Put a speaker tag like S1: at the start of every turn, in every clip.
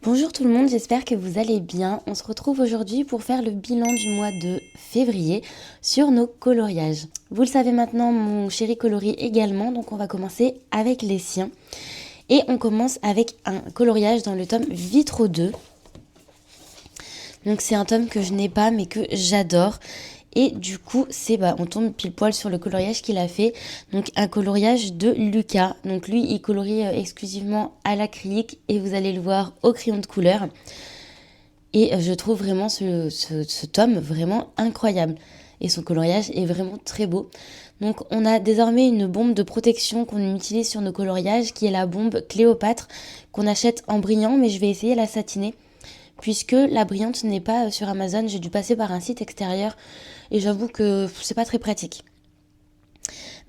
S1: Bonjour tout le monde, j'espère que vous allez bien. On se retrouve aujourd'hui pour faire le bilan du mois de février sur nos coloriages. Vous le savez maintenant, mon chéri colorie également, donc on va commencer avec les siens. Et on commence avec un coloriage dans le tome Vitro 2. Donc c'est un tome que je n'ai pas mais que j'adore. Et du coup, on tombe pile poil sur le coloriage qu'il a fait. Donc un coloriage de Lucas. Donc lui, il colorie exclusivement à l'acrylique et vous allez le voir au crayon de couleur. Et je trouve vraiment ce tome vraiment incroyable. Et son coloriage est vraiment très beau. Donc on a désormais une bombe de protection qu'on utilise sur nos coloriages qui est la bombe Cléopâtre qu'on achète en brillant, mais je vais essayer la satinée. Puisque la brillante n'est pas sur Amazon, j'ai dû passer par un site extérieur et j'avoue que c'est pas très pratique.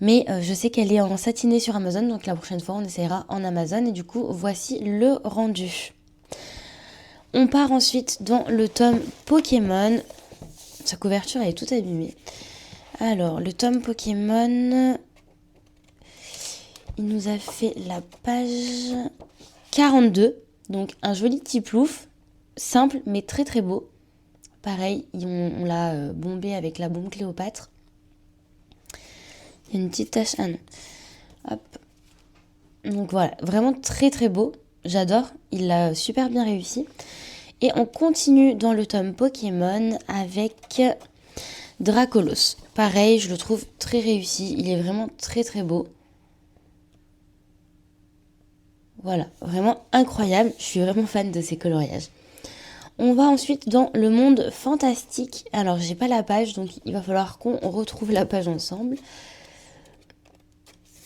S1: Mais je sais qu'elle est en satiné sur Amazon, donc la prochaine fois on essaiera en Amazon et du coup voici le rendu. On part ensuite dans le tome Pokémon. Sa couverture elle est toute abîmée. Alors le tome Pokémon, il nous a fait la page 42, donc un joli petit plouf. Simple mais très très beau. Pareil, on l'a bombé avec la bombe Cléopâtre. Il y a une petite tache. Ah non. Hop. Donc voilà, vraiment très très beau. J'adore. Il l'a super bien réussi. Et on continue dans le tome Pokémon avec Dracolos. Pareil, je le trouve très réussi. Il est vraiment très très beau. Voilà, vraiment incroyable. Je suis vraiment fan de ces coloriages. On va ensuite dans le monde fantastique. Alors, j'ai pas la page, donc il va falloir qu'on retrouve la page ensemble.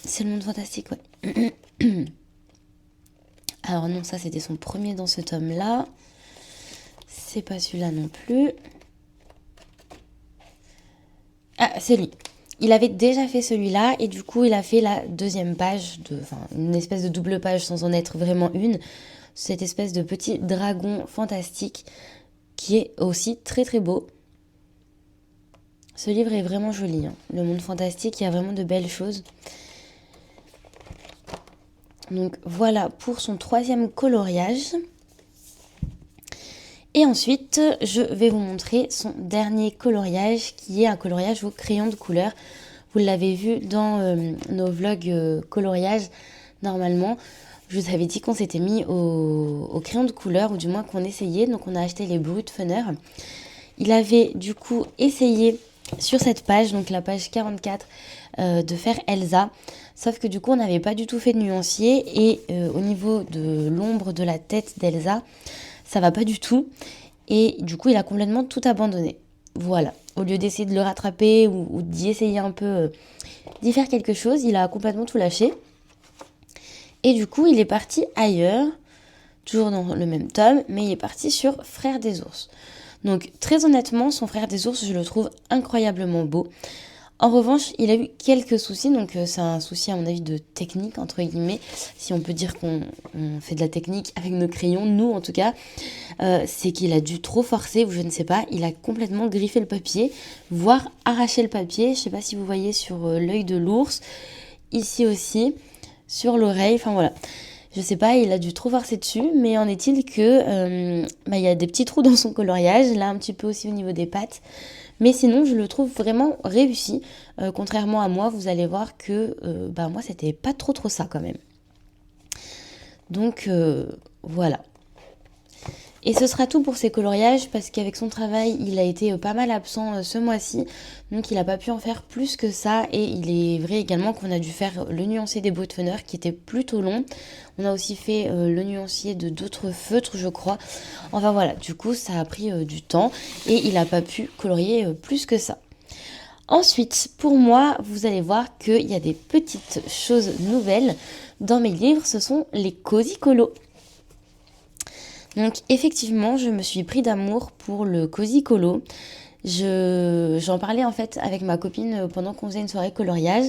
S1: C'est le monde fantastique, ouais. Alors non, ça c'était son premier dans ce tome-là. C'est pas celui-là non plus. Ah, c'est lui. Il avait déjà fait celui-là et du coup il a fait la deuxième page, une espèce de double page sans en être vraiment une. Cette espèce de petit dragon fantastique qui est aussi très très beau. Ce livre est vraiment joli, hein. Le monde fantastique, il y a vraiment de belles choses. Donc voilà pour son troisième coloriage. Et ensuite, je vais vous montrer son dernier coloriage qui est un coloriage au crayon de couleur. Vous l'avez vu dans nos vlogs coloriage normalement. Je vous avais dit qu'on s'était mis au crayon de couleur, ou du moins qu'on essayait. Donc on a acheté les Brut Funner. Il avait du coup essayé sur cette page, donc la page 44, de faire Elsa. Sauf que du coup on n'avait pas du tout fait de nuancier. Et au niveau de l'ombre de la tête d'Elsa, ça va pas du tout. Et du coup il a complètement tout abandonné. Voilà. Au lieu d'essayer de le rattraper ou d'y essayer un peu, d'y faire quelque chose, il a complètement tout lâché. Et du coup, il est parti ailleurs, toujours dans le même tome, mais il est parti sur Frères des ours. Donc, très honnêtement, son Frère des ours, je le trouve incroyablement beau. En revanche, il a eu quelques soucis, donc c'est un souci à mon avis de technique, entre guillemets, si on peut dire qu'on fait de la technique avec nos crayons, nous en tout cas, c'est qu'il a dû trop forcer, ou je ne sais pas, il a complètement griffé le papier, voire arraché le papier. Je ne sais pas si vous voyez sur l'œil de l'ours, ici aussi, sur l'oreille, enfin voilà. Je sais pas, il a dû trop forcer dessus, mais en est-il que il y a des petits trous dans son coloriage, là un petit peu aussi au niveau des pattes. Mais sinon, je le trouve vraiment réussi. Contrairement à moi, vous allez voir que moi, c'était pas trop ça quand même. Donc voilà. Et ce sera tout pour ses coloriages parce qu'avec son travail, il a été pas mal absent ce mois-ci. Donc il n'a pas pu en faire plus que ça. Et il est vrai également qu'on a dû faire le nuancier des Brut Funner qui était plutôt long. On a aussi fait le nuancier de d'autres feutres, je crois. Enfin voilà, du coup ça a pris du temps et il n'a pas pu colorier plus que ça. Ensuite, pour moi, vous allez voir qu'il y a des petites choses nouvelles dans mes livres. Ce sont les Cozy Colos. Donc effectivement, je me suis pris d'amour pour le Cozy Colo. J'en parlais en fait avec ma copine pendant qu'on faisait une soirée coloriage.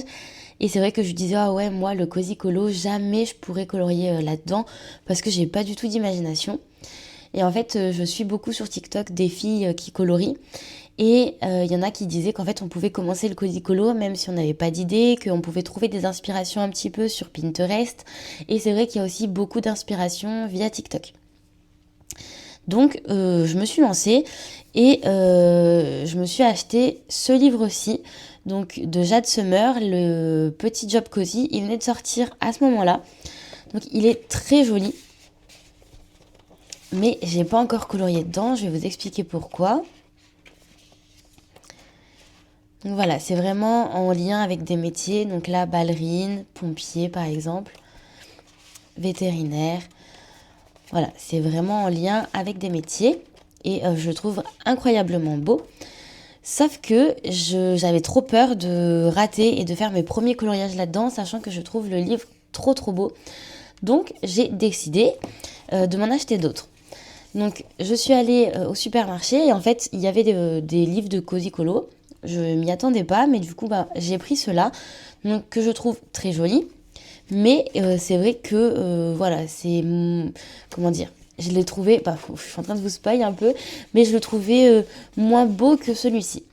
S1: Et c'est vrai que je disais, ah ouais, moi le Cozy Colo, jamais je pourrais colorier là-dedans parce que j'ai pas du tout d'imagination. Et en fait, je suis beaucoup sur TikTok des filles qui colorient. Et il y en a qui disaient qu'en fait on pouvait commencer le Cozy Colo même si on n'avait pas d'idée, qu'on pouvait trouver des inspirations un petit peu sur Pinterest. Et c'est vrai qu'il y a aussi beaucoup d'inspirations via TikTok. Donc je me suis lancée et je me suis acheté ce livre-ci, donc de Jade Summer, le petit job cozy. Il venait de sortir à ce moment-là. Donc il est très joli. Mais j'ai pas encore colorié dedans, je vais vous expliquer pourquoi. Donc voilà, c'est vraiment en lien avec des métiers. Donc là, ballerine, pompier par exemple, vétérinaire. Voilà, c'est vraiment en lien avec des métiers. Et je le trouve incroyablement beau. Sauf que j'avais trop peur de rater et de faire mes premiers coloriages là-dedans, sachant que je trouve le livre trop trop beau. Donc j'ai décidé de m'en acheter d'autres. Donc je suis allée au supermarché et en fait il y avait des livres de Cozy Colo. Je m'y attendais pas, mais du coup j'ai pris ceux-là, donc que je trouve très joli. Mais c'est vrai que voilà, c'est comment dire, je l'ai trouvé, je suis en train de vous spoiler un peu, mais je le trouvais moins beau que celui-ci.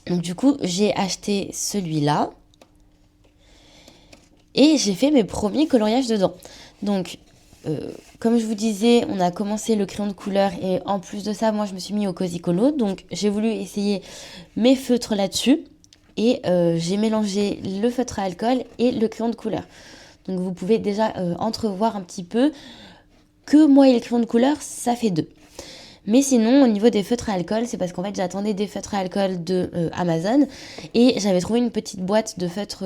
S1: Donc du coup j'ai acheté celui-là et j'ai fait mes premiers coloriages dedans. Donc comme je vous disais, on a commencé le crayon de couleur et en plus de ça, moi je me suis mis au Cozy Colo. Donc j'ai voulu essayer mes feutres là-dessus et j'ai mélangé le feutre à alcool et le crayon de couleur. Donc vous pouvez déjà entrevoir un petit peu que moi et le crayon de couleur, ça fait deux. Mais sinon, au niveau des feutres à alcool, c'est parce qu'en fait, j'attendais des feutres à alcool de Amazon et j'avais trouvé une petite boîte de feutres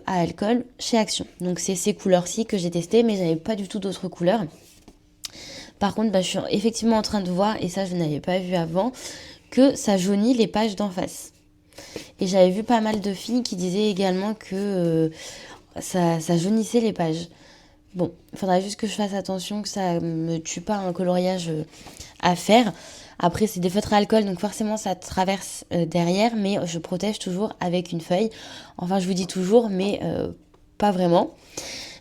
S1: à alcool chez Action. Donc, c'est ces couleurs-ci que j'ai testées, mais j'avais pas du tout d'autres couleurs. Par contre, je suis effectivement en train de voir, et ça, je n'avais pas vu avant, que ça jaunit les pages d'en face. Et j'avais vu pas mal de filles qui disaient également que ça jaunissait les pages. Bon, il faudra juste que je fasse attention que ça me tue pas un coloriage à faire. Après, c'est des feutres à alcool, donc forcément ça traverse derrière, mais je protège toujours avec une feuille. Enfin, je vous dis toujours, mais pas vraiment.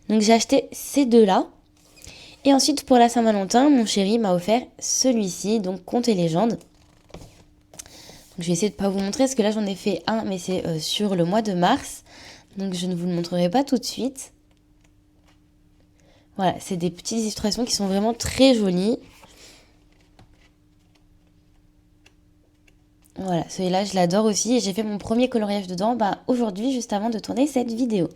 S1: Donc j'ai acheté ces deux-là. Et ensuite, pour la Saint-Valentin, mon chéri m'a offert celui-ci, donc Contes et légendes. Donc, je vais essayer de ne pas vous montrer, parce que là j'en ai fait un, mais c'est sur le mois de mars. Donc je ne vous le montrerai pas tout de suite. Voilà, c'est des petites illustrations qui sont vraiment très jolies. Voilà, celui-là, je l'adore aussi et j'ai fait mon premier coloriage dedans aujourd'hui, juste avant de tourner cette vidéo.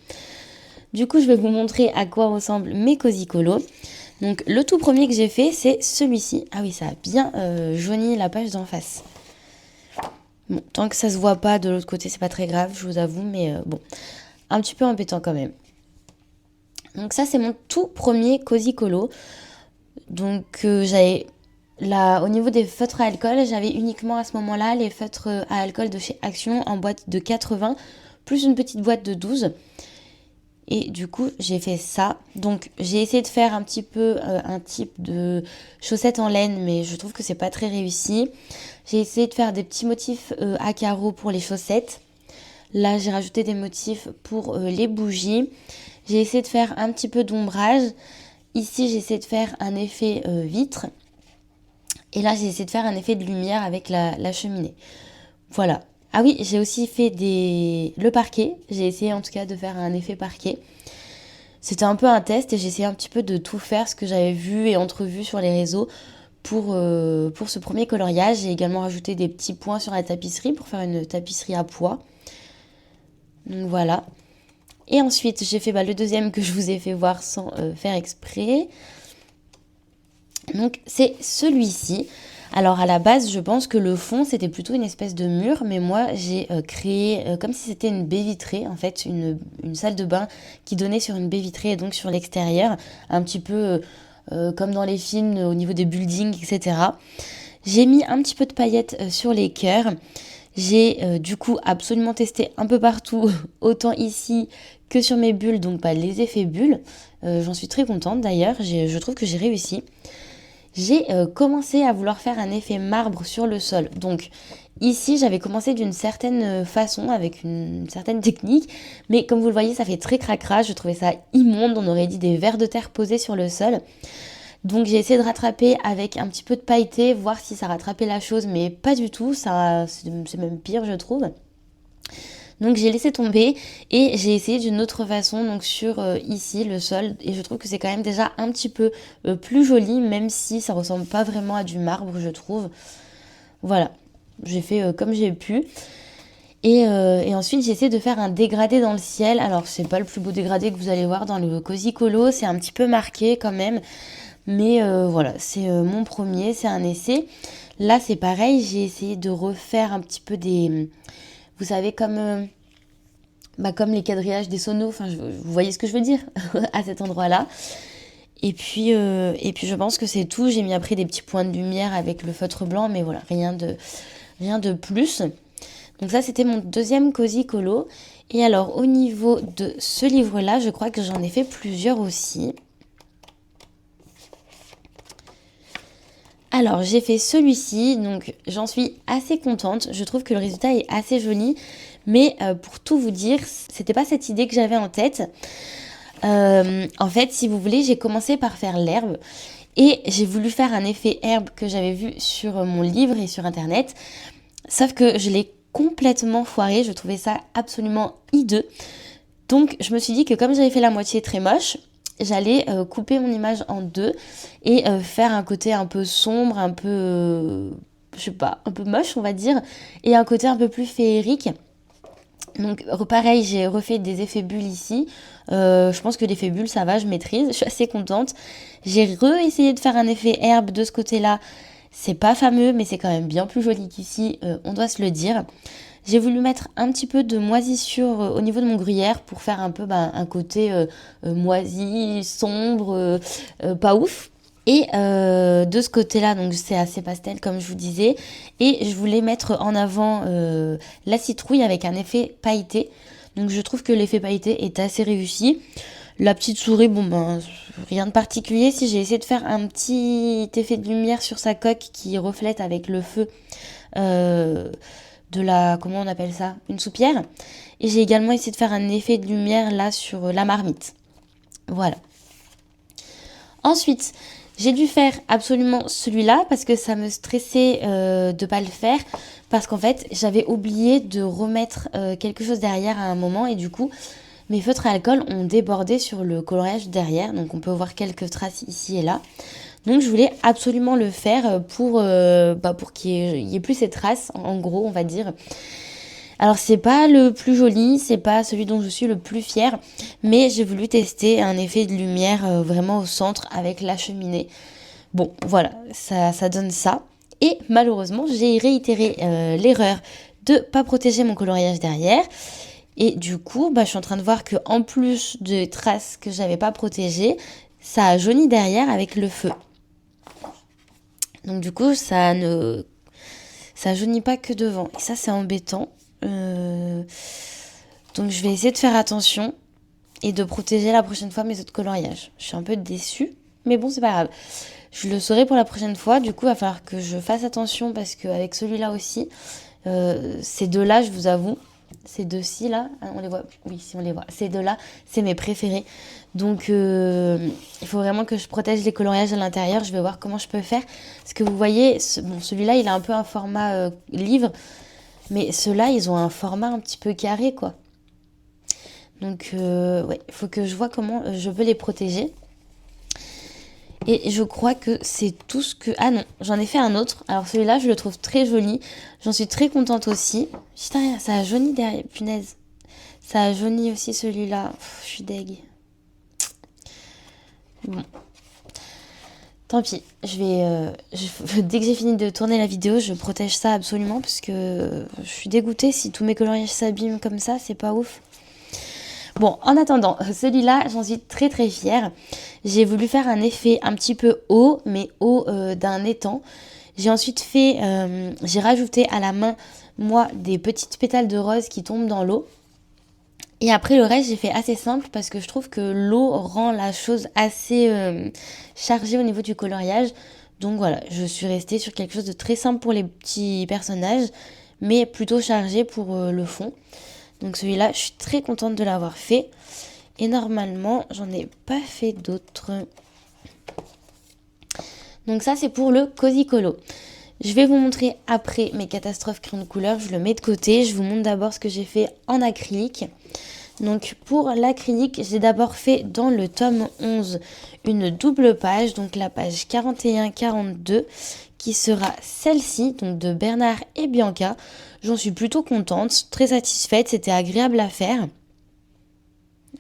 S1: Du coup, je vais vous montrer à quoi ressemblent mes Cozy Colo. Donc, le tout premier que j'ai fait, c'est celui-ci. Ah oui, ça a bien jauni la page d'en face. Bon, tant que ça se voit pas de l'autre côté, c'est pas très grave, je vous avoue, mais bon, un petit peu embêtant quand même. Donc ça, c'est mon tout premier Cozy Colo. Donc, j'avais... Là, au niveau des feutres à alcool, j'avais uniquement à ce moment-là les feutres à alcool de chez Action en boîte de 80, plus une petite boîte de 12. Et du coup, j'ai fait ça. Donc, j'ai essayé de faire un petit peu un type de chaussettes en laine, mais je trouve que c'est pas très réussi. J'ai essayé de faire des petits motifs à carreaux pour les chaussettes. Là, j'ai rajouté des motifs pour les bougies. J'ai essayé de faire un petit peu d'ombrage. Ici, j'ai essayé de faire un effet vitre. Et là, j'ai essayé de faire un effet de lumière avec la cheminée. Voilà. Ah oui, j'ai aussi fait le parquet. J'ai essayé en tout cas de faire un effet parquet. C'était un peu un test et j'ai essayé un petit peu de tout faire ce que j'avais vu et entrevu sur les réseaux pour ce premier coloriage. J'ai également rajouté des petits points sur la tapisserie pour faire une tapisserie à pois. Donc voilà. Et ensuite, j'ai fait le deuxième que je vous ai fait voir sans faire exprès. Donc c'est celui-ci. Alors à la base, je pense que le fond, c'était plutôt une espèce de mur, mais moi, j'ai créé comme si c'était une baie vitrée, en fait, une salle de bain qui donnait sur une baie vitrée et donc sur l'extérieur, un petit peu comme dans les films au niveau des buildings, etc. J'ai mis un petit peu de paillettes sur les cœurs. J'ai du coup absolument testé un peu partout, autant ici que sur mes bulles, donc les effets bulles. J'en suis très contente d'ailleurs, je trouve que j'ai réussi. J'ai commencé à vouloir faire un effet marbre sur le sol. Donc ici, j'avais commencé d'une certaine façon, avec une certaine technique, mais comme vous le voyez, ça fait très cracra. Je trouvais ça immonde, on aurait dit des vers de terre posés sur le sol. Donc j'ai essayé de rattraper avec un petit peu de pailleté, voir si ça rattrapait la chose, mais pas du tout, ça c'est même pire je trouve. Donc j'ai laissé tomber et j'ai essayé d'une autre façon, donc sur ici le sol, et je trouve que c'est quand même déjà un petit peu plus joli, même si ça ressemble pas vraiment à du marbre, je trouve. Voilà, j'ai fait comme j'ai pu. Et ensuite j'ai essayé de faire un dégradé dans le ciel. Alors c'est pas le plus beau dégradé que vous allez voir dans le Cozy Colo, c'est un petit peu marqué quand même. Mais voilà, c'est mon premier, c'est un essai. Là c'est pareil, j'ai essayé de refaire un petit peu des... Vous savez, comme les quadrillages des sonos, enfin, vous voyez ce que je veux dire à cet endroit-là. Et puis je pense que c'est tout. J'ai mis après des petits points de lumière avec le feutre blanc, mais voilà, rien de plus. Donc ça, c'était mon deuxième Cozy Colo. Et alors, au niveau de ce livre-là, je crois que j'en ai fait plusieurs aussi. Alors, j'ai fait celui-ci, donc j'en suis assez contente. Je trouve que le résultat est assez joli. Mais pour tout vous dire, c'était pas cette idée que j'avais en tête. En fait, si vous voulez, j'ai commencé par faire l'herbe. Et j'ai voulu faire un effet herbe que j'avais vu sur mon livre et sur internet. Sauf que je l'ai complètement foiré. Je trouvais ça absolument hideux. Donc je me suis dit que comme j'avais fait la moitié très moche, j'allais couper mon image en deux et faire un côté un peu sombre, un peu, je sais pas, un peu moche on va dire, et un côté un peu plus féerique. Donc pareil, j'ai refait des effets bulles ici. Je pense que l'effet bulle ça va, je maîtrise, je suis assez contente. J'ai essayé de faire un effet herbe de ce côté-là. C'est pas fameux, mais c'est quand même bien plus joli qu'ici, on doit se le dire. J'ai voulu mettre un petit peu de moisissure au niveau de mon gruyère pour faire un peu un côté moisi, sombre, pas ouf. Et de ce côté-là, donc c'est assez pastel comme je vous disais. Et je voulais mettre en avant la citrouille avec un effet pailleté. Donc je trouve que l'effet pailleté est assez réussi. La petite souris, rien de particulier. Si j'ai essayé de faire un petit effet de lumière sur sa coque qui reflète avec le feu de la, comment on appelle ça, une soupière. Et j'ai également essayé de faire un effet de lumière là sur la marmite. Voilà. Ensuite, j'ai dû faire absolument celui-là parce que ça me stressait de pas le faire. Parce qu'en fait, j'avais oublié de remettre quelque chose derrière à un moment. Et du coup, mes feutres à alcool ont débordé sur le coloriage derrière. Donc on peut voir quelques traces ici et là. Donc je voulais absolument le faire pour qu'il y ait plus ces traces, en gros, on va dire. Alors c'est pas le plus joli, c'est pas celui dont je suis le plus fière, mais j'ai voulu tester un effet de lumière vraiment au centre avec la cheminée. Bon, voilà, ça donne ça. Et malheureusement, j'ai réitéré l'erreur de pas protéger mon coloriage derrière. Et du coup, je suis en train de voir que en plus des traces que j'avais pas protégées, ça a jauni derrière avec le feu. Donc du coup, ça jaunit pas que devant. Et ça, c'est embêtant. Donc je vais essayer de faire attention et de protéger la prochaine fois mes autres coloriages. Je suis un peu déçue, mais bon, c'est pas grave. Je le saurai pour la prochaine fois. Du coup, il va falloir que je fasse attention parce qu'avec celui-là aussi, ces deux-là, je vous avoue, ces deux-ci là, on les voit. Oui, si on les voit. Ces deux-là, c'est mes préférés. Donc, il faut vraiment que je protège les coloriages à l'intérieur. Je vais voir comment je peux faire. Parce que vous voyez, celui-là, il a un peu un format livre. Mais ceux-là, ils ont un format un petit peu carré, quoi. Donc, ouais, il faut que je vois comment je peux les protéger. Et je crois que c'est tout ce que... Ah non, j'en ai fait un autre. Alors celui-là, je le trouve très joli. J'en suis très contente aussi. Putain, ça a jauni derrière. Punaise. Ça a jauni aussi celui-là. Je suis deg. Bon. Tant pis. Dès que j'ai fini de tourner la vidéo, je protège ça absolument. Parce que je suis dégoûtée si tous mes coloriages s'abîment comme ça. C'est pas ouf. Bon, en attendant, celui-là, j'en suis très très fière. J'ai voulu faire un effet un petit peu haut, mais haut d'un étang. J'ai ensuite j'ai rajouté à la main, moi, des petites pétales de rose qui tombent dans l'eau. Et après, le reste, j'ai fait assez simple parce que je trouve que l'eau rend la chose assez chargée au niveau du coloriage. Donc voilà, je suis restée sur quelque chose de très simple pour les petits personnages, mais plutôt chargé pour le fond. Donc celui-là, je suis très contente de l'avoir fait. Et normalement, j'en ai pas fait d'autres. Donc ça, c'est pour le Cozy Colo. Je vais vous montrer après mes catastrophes crayons de couleur, je le mets de côté. Je vous montre d'abord ce que j'ai fait en acrylique. Donc pour l'acrylique, j'ai d'abord fait dans le tome 11 une double page, donc la page 41-42, qui sera celle-ci, donc de Bernard et Bianca. J'en suis plutôt contente, très satisfaite, c'était agréable à faire.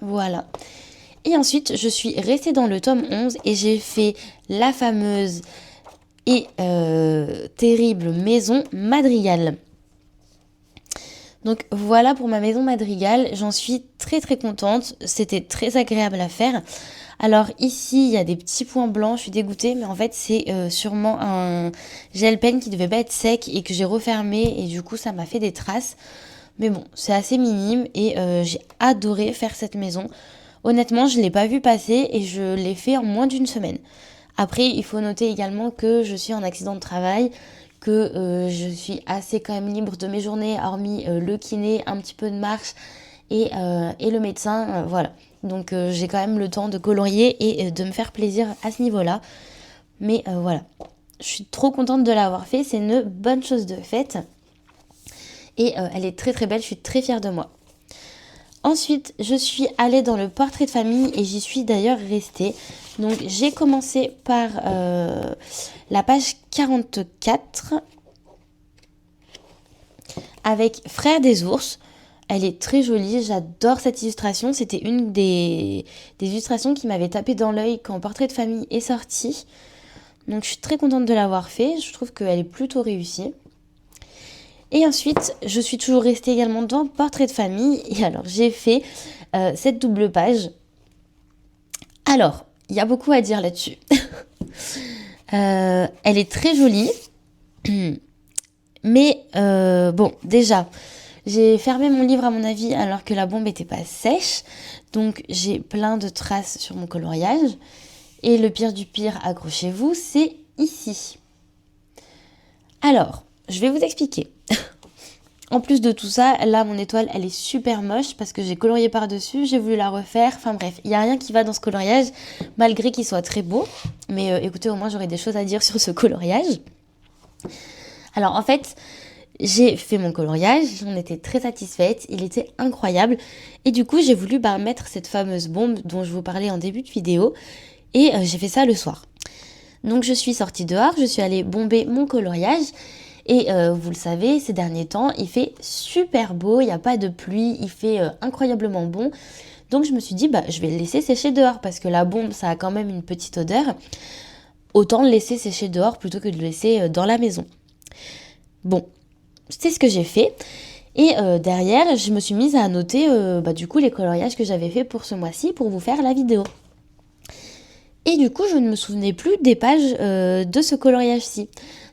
S1: Voilà. Et ensuite, je suis restée dans le tome 11 et j'ai fait la fameuse et terrible maison Madrigal. Donc voilà pour ma maison Madrigal, j'en suis très très contente, c'était très agréable à faire. Alors ici il y a des petits points blancs, je suis dégoûtée, mais en fait c'est sûrement un gel pen qui devait pas être sec et que j'ai refermé et du coup ça m'a fait des traces. Mais bon, c'est assez minime et j'ai adoré faire cette maison. Honnêtement, je ne l'ai pas vu passer et je l'ai fait en moins d'une semaine. Après, il faut noter également que je suis en accident de travail, que je suis assez quand même libre de mes journées, hormis le kiné, un petit peu de marche et le médecin, voilà. Donc j'ai quand même le temps de colorier et de me faire plaisir à ce niveau-là. Mais voilà, je suis trop contente de l'avoir fait, c'est une bonne chose de faite. Et elle est très très belle, je suis très fière de moi. Ensuite, je suis allée dans le portrait de famille et j'y suis d'ailleurs restée. Donc j'ai commencé par la page 44 avec Frère des ours. Elle est très jolie, j'adore cette illustration. C'était une des illustrations qui m'avait tapé dans l'œil quand Portrait de famille est sorti. Donc je suis très contente de l'avoir fait, je trouve qu'elle est plutôt réussie. Et ensuite, je suis toujours restée également dans Portrait de famille. Et alors, j'ai fait cette double page. Alors, il y a beaucoup à dire là-dessus. Elle est très jolie. Mais bon, déjà, j'ai fermé mon livre à mon avis alors que la bombe n'était pas sèche. Donc, j'ai plein de traces sur mon coloriage. Et le pire du pire, accrochez-vous, c'est ici. Alors, je vais vous expliquer. En plus de tout ça, là, mon étoile, elle est super moche parce que j'ai colorié par-dessus, j'ai voulu la refaire. Enfin bref, il n'y a rien qui va dans ce coloriage, malgré qu'il soit très beau. Mais écoutez, au moins, j'aurai des choses à dire sur ce coloriage. Alors, en fait, j'ai fait mon coloriage, j'en étais très satisfaite, il était incroyable. Et du coup, j'ai voulu mettre cette fameuse bombe dont je vous parlais en début de vidéo. Et j'ai fait ça le soir. Donc, je suis sortie dehors, je suis allée bomber mon coloriage. Et vous le savez, ces derniers temps, il fait super beau, il n'y a pas de pluie, il fait incroyablement bon. Donc je me suis dit, je vais le laisser sécher dehors parce que la bombe, ça a quand même une petite odeur. Autant le laisser sécher dehors plutôt que de le laisser dans la maison. Bon, c'est ce que j'ai fait. Et derrière, je me suis mise à noter du coup les coloriages que j'avais fait pour ce mois-ci pour vous faire la vidéo. Et du coup, je ne me souvenais plus des pages de ce coloriage-ci.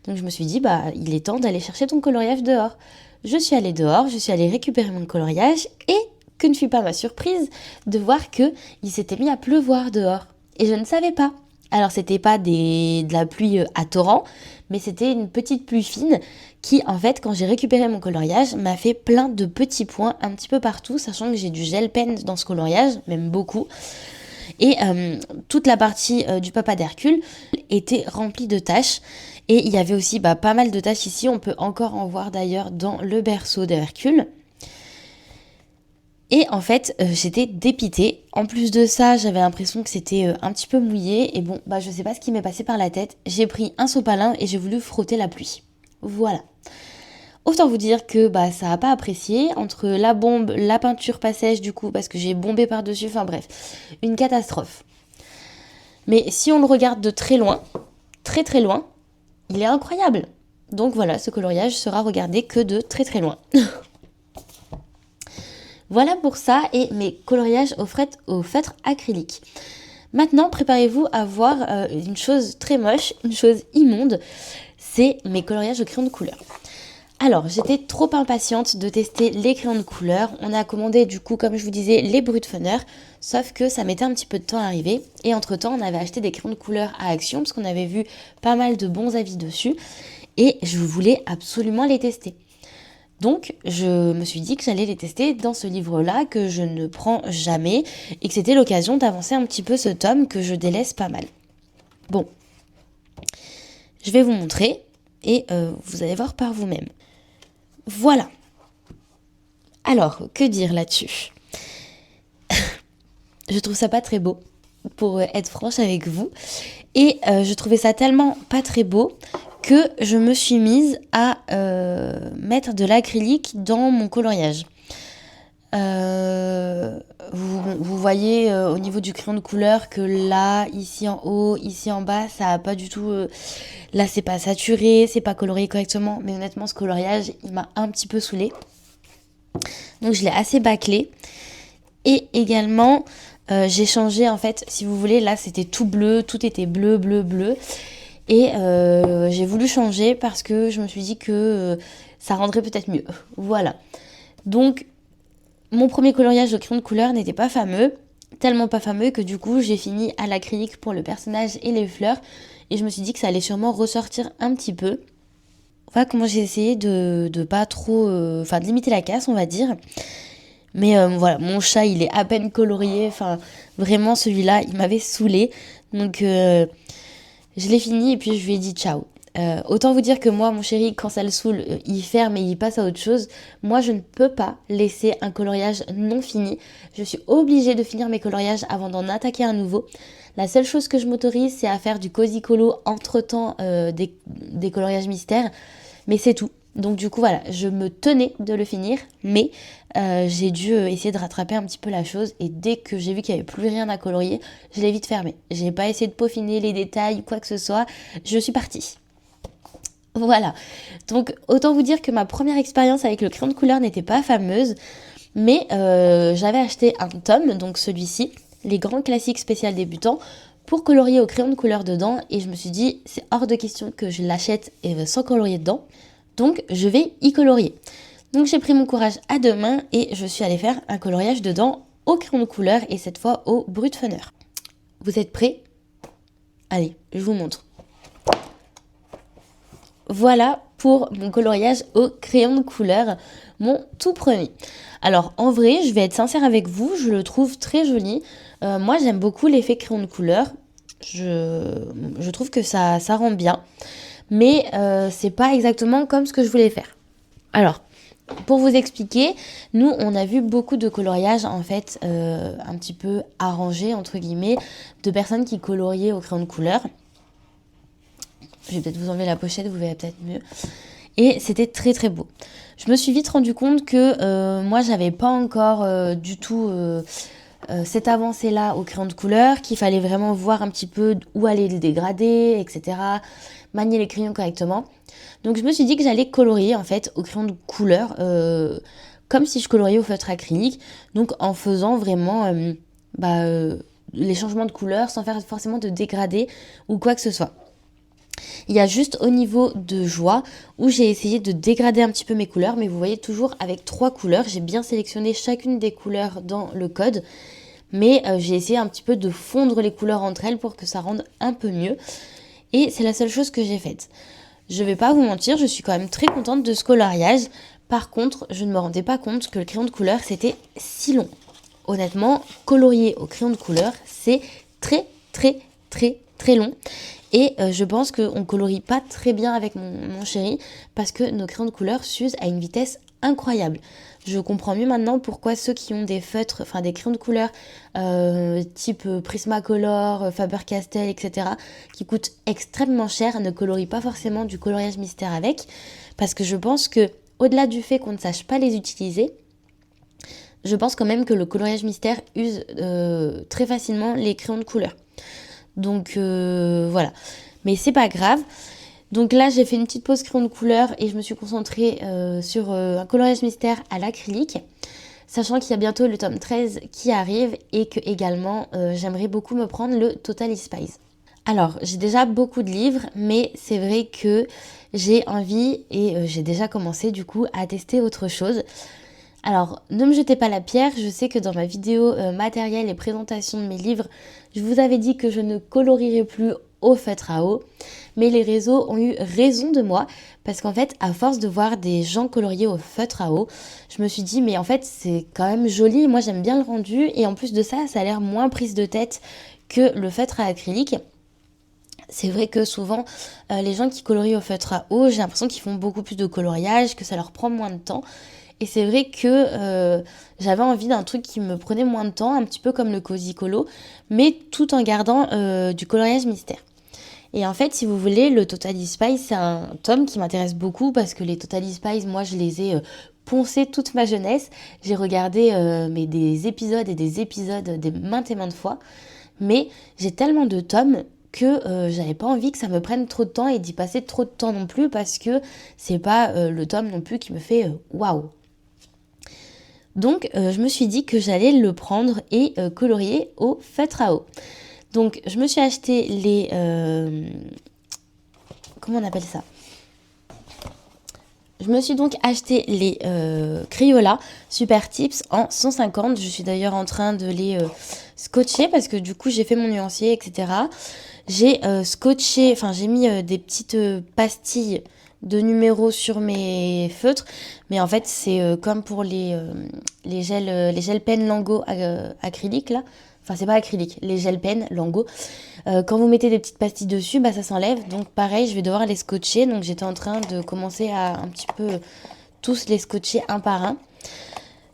S1: Donc je me suis dit, il est temps d'aller chercher ton coloriage dehors. Je suis allée dehors, je suis allée récupérer mon coloriage et que ne fut pas ma surprise de voir qu'il s'était mis à pleuvoir dehors. Et je ne savais pas. Alors c'était pas de la pluie à torrent, mais c'était une petite pluie fine qui, en fait, quand j'ai récupéré mon coloriage, m'a fait plein de petits points un petit peu partout, sachant que j'ai du gel pen dans ce coloriage, même beaucoup. Et toute la partie du papa d'Hercule était remplie de taches. Et il y avait aussi pas mal de taches ici. On peut encore en voir d'ailleurs dans le berceau d'Hercule. Et en fait, j'étais dépitée. En plus de ça, j'avais l'impression que c'était un petit peu mouillé. Et bon, je sais pas ce qui m'est passé par la tête. J'ai pris un sopalin et j'ai voulu frotter la pluie. Voilà. Autant vous dire que ça n'a pas apprécié. Entre la bombe, la peinture pas sèche du coup, parce que j'ai bombé par-dessus. Enfin bref, une catastrophe. Mais si on le regarde de très loin, très très loin, il est incroyable. Donc voilà, ce coloriage sera regardé que de très très loin. Voilà pour ça et mes coloriages au feutre acrylique. Maintenant, préparez-vous à voir une chose très moche, une chose immonde, c'est mes coloriages au crayon de couleur. Alors, j'étais trop impatiente de tester les crayons de couleur. On a commandé du coup, comme je vous disais, les Brutfunner, sauf que ça mettait un petit peu de temps à arriver. Et entre-temps, on avait acheté des crayons de couleur à Action, parce qu'on avait vu pas mal de bons avis dessus. Et je voulais absolument les tester. Donc, je me suis dit que j'allais les tester dans ce livre-là, que je ne prends jamais, et que c'était l'occasion d'avancer un petit peu ce tome que je délaisse pas mal. Bon, je vais vous montrer. et vous allez voir par vous-même. Voilà. Alors, que dire là-dessus? Je trouve ça pas très beau, pour être franche avec vous. Et je trouvais ça tellement pas très beau que je me suis mise à mettre de l'acrylique dans mon coloriage. Vous voyez au niveau du crayon de couleur que là, ici en haut, ici en bas, ça a pas du tout... là, c'est pas saturé, c'est pas colorié correctement. Mais honnêtement, ce coloriage, il m'a un petit peu saoulée. Donc, je l'ai assez bâclé. Et également, j'ai changé, en fait, si vous voulez, là, c'était tout bleu. Tout était bleu, bleu, bleu. Et j'ai voulu changer parce que je me suis dit que ça rendrait peut-être mieux. Voilà. Donc, mon premier coloriage de crayon de couleur n'était pas fameux, tellement pas fameux que du coup j'ai fini à l'acrylique pour le personnage et les fleurs et je me suis dit que ça allait sûrement ressortir un petit peu. Voilà comment j'ai essayé de pas trop, de limiter la casse on va dire. Mais voilà, mon chat il est à peine colorié, enfin vraiment celui-là il m'avait saoulée. Donc je l'ai fini et puis je lui ai dit ciao. Autant vous dire que moi, mon chéri, quand ça le saoule, il ferme et il passe à autre chose. Moi, je ne peux pas laisser un coloriage non fini. Je suis obligée de finir mes coloriages avant d'en attaquer un nouveau. La seule chose que je m'autorise, c'est à faire du cosy colo entre-temps des coloriages mystères. Mais c'est tout. Donc du coup, voilà, je me tenais de le finir, mais j'ai dû essayer de rattraper un petit peu la chose. Et dès que j'ai vu qu'il n'y avait plus rien à colorier, je l'ai vite fermé. J'ai pas essayé de peaufiner les détails, quoi que ce soit. Je suis partie. Voilà, donc autant vous dire que ma première expérience avec le crayon de couleur n'était pas fameuse, mais j'avais acheté un tome, donc celui-ci, les grands classiques spécial débutants, pour colorier au crayon de couleur dedans, et je me suis dit, c'est hors de question que je l'achète sans colorier dedans, donc je vais y colorier. Donc j'ai pris mon courage à deux mains et je suis allée faire un coloriage dedans au crayon de couleur, et cette fois au Brutfunner. Vous êtes prêts? Allez, je vous montre. Voilà pour mon coloriage au crayon de couleur, mon tout premier. Alors en vrai, je vais être sincère avec vous, je le trouve très joli. Moi j'aime beaucoup l'effet crayon de couleur, je trouve que ça rend bien. Mais c'est pas exactement comme ce que je voulais faire. Alors, pour vous expliquer, nous on a vu beaucoup de coloriages en fait un petit peu arrangés entre guillemets, de personnes qui coloriaient au crayon de couleur. Je vais peut-être vous enlever la pochette, vous verrez peut-être mieux. Et c'était très très beau. Je me suis vite rendu compte que moi j'avais pas encore du tout cette avancée-là au crayon de couleur, qu'il fallait vraiment voir un petit peu où aller le dégrader, etc. Manier les crayons correctement. Donc je me suis dit que j'allais colorier en fait au crayon de couleur comme si je coloriais au feutre acrylique. Donc en faisant vraiment les changements de couleur sans faire forcément de dégradé ou quoi que ce soit. Il y a juste au niveau de joie où j'ai essayé de dégrader un petit peu mes couleurs, mais vous voyez toujours avec 3 couleurs. J'ai bien sélectionné chacune des couleurs dans le code, mais j'ai essayé un petit peu de fondre les couleurs entre elles pour que ça rende un peu mieux. Et c'est la seule chose que j'ai faite. Je vais pas vous mentir, je suis quand même très contente de ce coloriage. Par contre, je ne me rendais pas compte que le crayon de couleur c'était si long. Honnêtement, colorier au crayon de couleur, c'est très très très très long. Et je pense qu'on ne colorie pas très bien avec mon chéri parce que nos crayons de couleur s'usent à une vitesse incroyable. Je comprends mieux maintenant pourquoi ceux qui ont des feutres, enfin des crayons de couleur type Prismacolor, Faber-Castell, etc. qui coûtent extrêmement cher, ne colorient pas forcément du coloriage mystère avec. Parce que je pense que au-delà du fait qu'on ne sache pas les utiliser, je pense quand même que le coloriage mystère use très facilement les crayons de couleur. Donc voilà, mais c'est pas grave. Donc là j'ai fait une petite pause crayon de couleur et je me suis concentrée sur un coloriage mystère à l'acrylique, sachant qu'il y a bientôt le tome 13 qui arrive et que également j'aimerais beaucoup me prendre le Totally Spies. Alors j'ai déjà beaucoup de livres, mais c'est vrai que j'ai envie et j'ai déjà commencé du coup à tester autre chose. Alors, ne me jetez pas la pierre, je sais que dans ma vidéo matériel et présentation de mes livres, je vous avais dit que je ne colorierais plus au feutre à eau, mais les réseaux ont eu raison de moi, parce qu'en fait, à force de voir des gens colorier au feutre à eau, je me suis dit, mais en fait, c'est quand même joli, moi j'aime bien le rendu, et en plus de ça, ça a l'air moins prise de tête que le feutre à acrylique. C'est vrai que souvent, les gens qui colorient au feutre à eau, j'ai l'impression qu'ils font beaucoup plus de coloriage, que ça leur prend moins de temps. Et c'est vrai que j'avais envie d'un truc qui me prenait moins de temps, un petit peu comme le Cozy Colo, mais tout en gardant du coloriage mystère. Et en fait, si vous voulez, le Totally Spice, c'est un tome qui m'intéresse beaucoup parce que les Totally Spice, moi, je les ai poncés toute ma jeunesse. J'ai regardé mais des épisodes et des épisodes des maintes et maintes fois. Mais j'ai tellement de tomes que j'avais pas envie que ça me prenne trop de temps et d'y passer trop de temps non plus parce que c'est pas le tome non plus qui me fait waouh. Donc je me suis dit que j'allais le prendre et colorier au feutre à eau. Donc je me suis acheté les... comment on appelle ça? Je me suis donc acheté les Crayola Super Tips en 150. Je suis d'ailleurs en train de les scotcher parce que du coup j'ai fait mon nuancier, etc. J'ai scotché, enfin j'ai mis des petites pastilles de numéros sur mes feutres. Mais en fait c'est comme pour les gels pen Lango acryliques là. Enfin c'est pas acrylique, les gels pen Lango. Quand vous mettez des petites pastilles dessus, bah ça s'enlève. Donc pareil, je vais devoir les scotcher. Donc j'étais en train de commencer à un petit peu tous les scotcher un par un.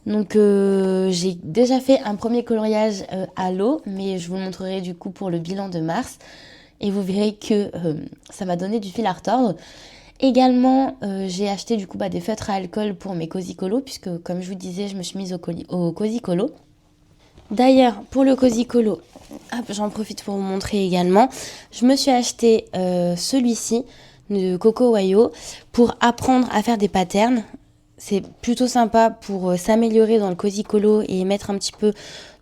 S1: Donc j'ai déjà fait un premier coloriage à l'eau, mais je vous le montrerai du coup pour le bilan de mars. Et vous verrez que ça m'a donné du fil à retordre. Également, j'ai acheté du coup des feutres à alcool pour mes Cozy Colo, puisque comme je vous disais, je me suis mise au Cozy Colo. D'ailleurs, pour le Cozy Colo, j'en profite pour vous montrer également. Je me suis acheté celui-ci de Coco Wayo pour apprendre à faire des patterns. C'est plutôt sympa pour s'améliorer dans le Cozy Colo et mettre un petit peu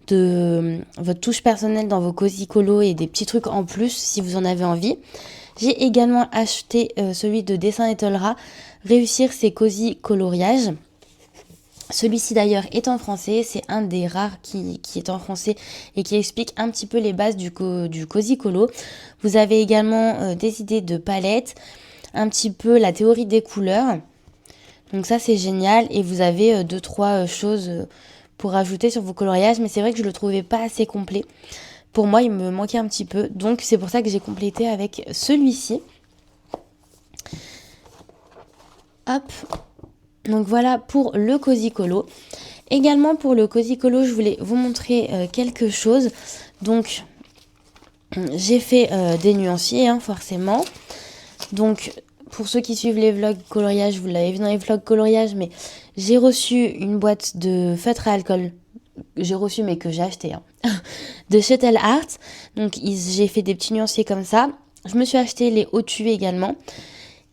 S1: de votre touche personnelle dans vos Cozy Colo et des petits trucs en plus si vous en avez envie. J'ai également acheté celui de Dessin Étoilera, réussir ses Cozy coloriages. Celui-ci d'ailleurs est en français, c'est un des rares qui est en français et qui explique un petit peu les bases du Cozy Colo. Vous avez également des idées de palettes, un petit peu la théorie des couleurs. Donc ça c'est génial et vous avez 2-3 choses pour ajouter sur vos coloriages, mais c'est vrai que je le trouvais pas assez complet. Pour moi il me manquait un petit peu, donc c'est pour ça que j'ai complété avec celui-ci. Hop. Donc voilà pour le Cozy Colo. Également pour le Cozy Colo, je voulais vous montrer quelque chose. Donc j'ai fait des nuanciers forcément. Donc pour ceux qui suivent les vlogs coloriage, vous l'avez vu dans les vlogs coloriage, mais j'ai reçu une boîte de feutre à alcool. J'ai reçu mais que j'ai acheté de Shuttle Art. Donc j'ai fait des petits nuanciers comme ça. Je me suis acheté les Otu également.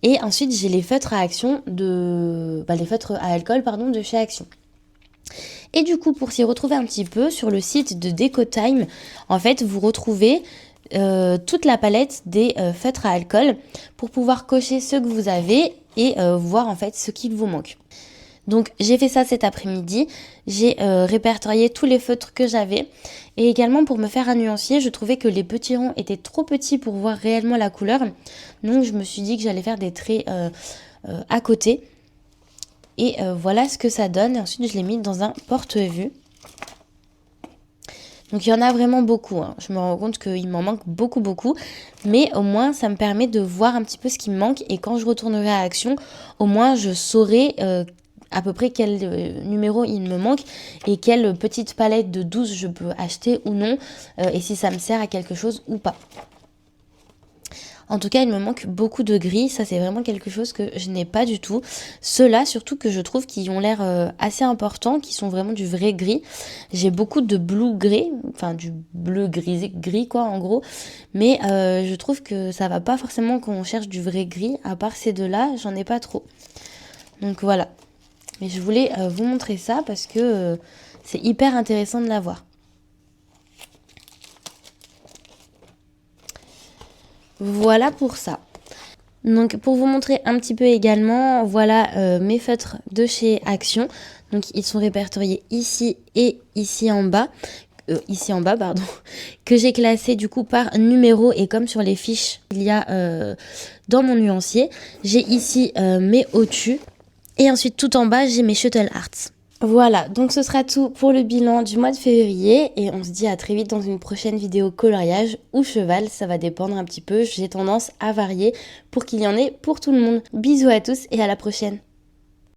S1: Et ensuite, j'ai les feutres à action les feutres à alcool, de chez Action. Et du coup, pour s'y retrouver un petit peu, sur le site de Decotime, en fait, vous retrouvez toute la palette des feutres à alcool pour pouvoir cocher ceux que vous avez et voir en fait ce qu'il vous manque. Donc j'ai fait ça cet après-midi, j'ai répertorié tous les feutres que j'avais et également pour me faire un nuancier, je trouvais que les petits ronds étaient trop petits pour voir réellement la couleur. Donc je me suis dit que j'allais faire des traits à côté et voilà ce que ça donne. Et ensuite je l'ai mis dans un porte-vue. Donc il y en a vraiment beaucoup, je me rends compte qu'il m'en manque beaucoup, mais au moins ça me permet de voir un petit peu ce qui me manque et quand je retournerai à Action, au moins je saurai à peu près quel numéro il me manque et quelle petite palette de 12 je peux acheter ou non et si ça me sert à quelque chose ou pas. En tout cas, il me manque beaucoup de gris, ça c'est vraiment quelque chose que je n'ai pas du tout. Ceux-là, surtout que je trouve qu'ils ont l'air assez importants, qui sont vraiment du vrai gris. J'ai beaucoup de blue gris, enfin du bleu gris quoi en gros. Mais je trouve que ça va pas forcément quand on cherche du vrai gris. À part ces deux-là, j'en ai pas trop. Donc voilà. Mais je voulais vous montrer ça parce que c'est hyper intéressant de l'avoir. Voilà pour ça. Donc pour vous montrer un petit peu également, voilà mes feutres de chez Action. Donc ils sont répertoriés ici et ici en bas. Que j'ai classé du coup par numéro et comme sur les fiches il y a dans mon nuancier. J'ai ici mes Otu et ensuite tout en bas j'ai mes Shuttle Arts. Voilà, donc ce sera tout pour le bilan du mois de février et on se dit à très vite dans une prochaine vidéo coloriage ou cheval, ça va dépendre un petit peu, j'ai tendance à varier pour qu'il y en ait pour tout le monde. Bisous à tous et à la prochaine.